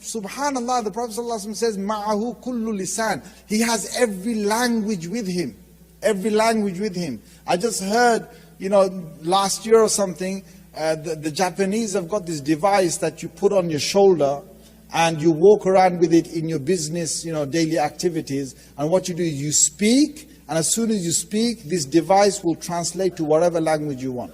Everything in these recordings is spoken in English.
subhanallah, the Prophet ﷺ says, ma'ahu kullu lisan. He has every language with him. Every language with him. I just heard, last year or something, the Japanese have got this device that you put on your shoulder and you walk around with it in your business, daily activities. And what you do is you speak, and as soon as you speak, this device will translate to whatever language you want.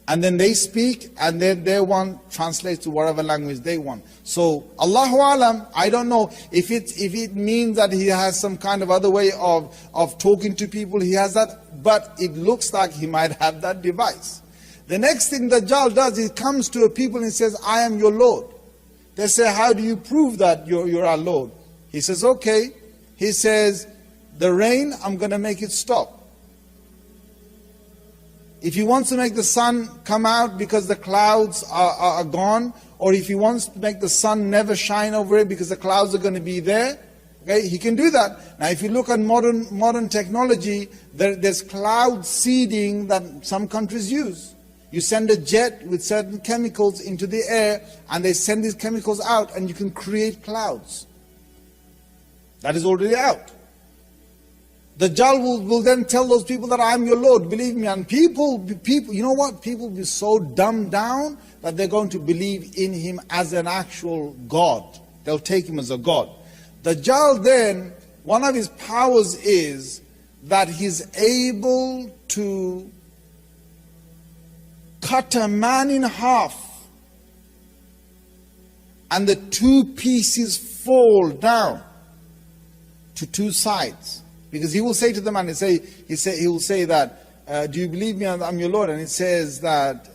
And then they speak, and then their one translates to whatever language they want. So, Allahu Alam, I don't know if it means that he has some kind of other way of talking to people, he has that, but it looks like he might have that device. The next thing Dajjal does, he comes to a people and says, I am your Lord. They say, how do you prove that you're our Lord? He says, okay. He says, the rain, I'm going to make it stop. If he wants to make the sun come out because the clouds are gone, or if he wants to make the sun never shine over it because the clouds are going to be there, okay, he can do that. Now if you look at modern technology, there's cloud seeding that some countries use. You send a jet with certain chemicals into the air, and they send these chemicals out, and you can create clouds. That is already out. Dajjal will then tell those people that I am your Lord, believe me. And people, you know what? People will be so dumbed down that they're going to believe in him as an actual God. They'll take him as a God. Dajjal then, one of his powers is that he's able to cut a man in half, and the two pieces fall down to two sides. Because he will say to the man, he will say that, do you believe me, I'm your Lord? And it says that,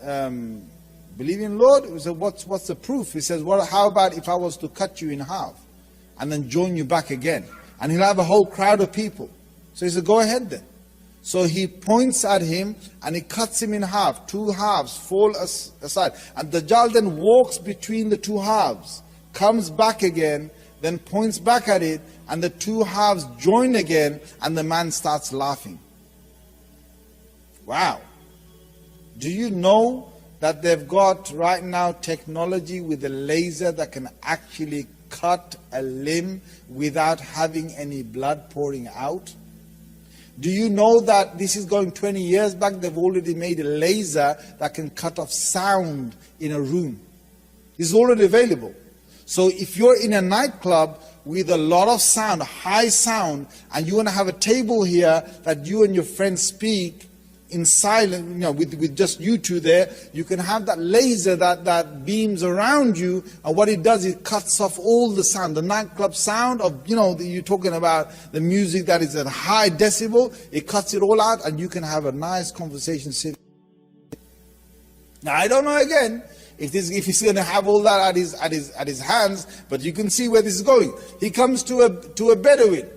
believe in Lord? He said, what's the proof? He says, well, how about if I was to cut you in half and then join you back again? And he'll have a whole crowd of people. So he said, go ahead then. So he points at him and he cuts him in half. Two halves fall aside. And Dajjal then walks between the two halves, comes back again, then points back at it, and the two halves join again, and the man starts laughing. Wow. Do you know that they've got right now technology with a laser that can actually cut a limb without having any blood pouring out? Do you know that this is going 20 years back, they've already made a laser that can cut off sound in a room? It's already available. So if you're in a nightclub with a lot of sound, high sound, and you want to have a table here that you and your friends speak in silence, with just you two there, you can have that laser that beams around you, and what it does, it cuts off all the sound. The nightclub sound of, you're talking about the music that is at high decibel, it cuts it all out, and you can have a nice conversation sitting. Now I don't know again, if he's going to have all that at his hands, but you can see where this is going. He comes to a Bedouin,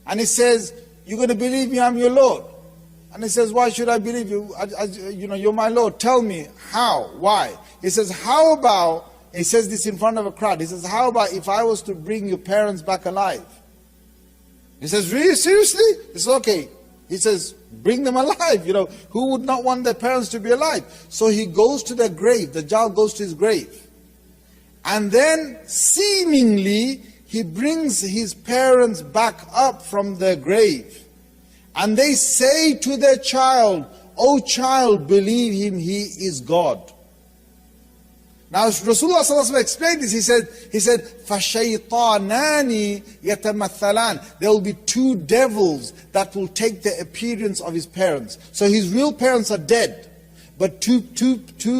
and he says, "You're going to believe me? I'm your Lord." And he says, "Why should I believe you? You're my Lord. Tell me how, why?" He says, "How about?" He says this in front of a crowd. He says, "How about if I was to bring your parents back alive?" He says, "Really? Seriously?" He says, "Okay." He says, bring them alive. Who would not want their parents to be alive? So he goes to their grave. Dajjal goes to his grave. And then seemingly he brings his parents back up from their grave. And they say to their child, "O child, believe him, he is God." Now Rasulullah ﷺ explained this. He said, فَشَيْطَانَانِ يَتَمَثَّلَانِ. There will be two devils that will take the appearance of his parents. So his real parents are dead. But two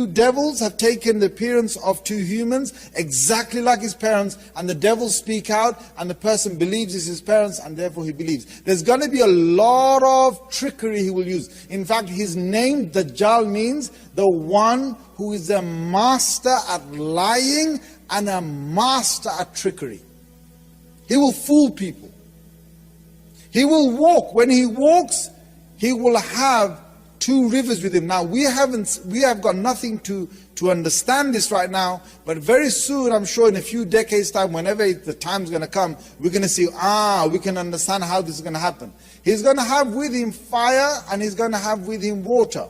devils have taken the appearance of two humans, exactly like his parents, and the devils speak out, and the person believes it's his parents, and therefore he believes. There's going to be a lot of trickery he will use. In fact, his name, Dajjal, means the one who is a master at lying and a master at trickery. He will fool people. He will walk. When he walks, he will have two rivers with him. Now we have got nothing to understand this right now, but very soon, I'm sure in a few decades time, whenever the time's going to come, we're going to see, we can understand how this is going to happen. He's going to have with him fire, and he's going to have with him water.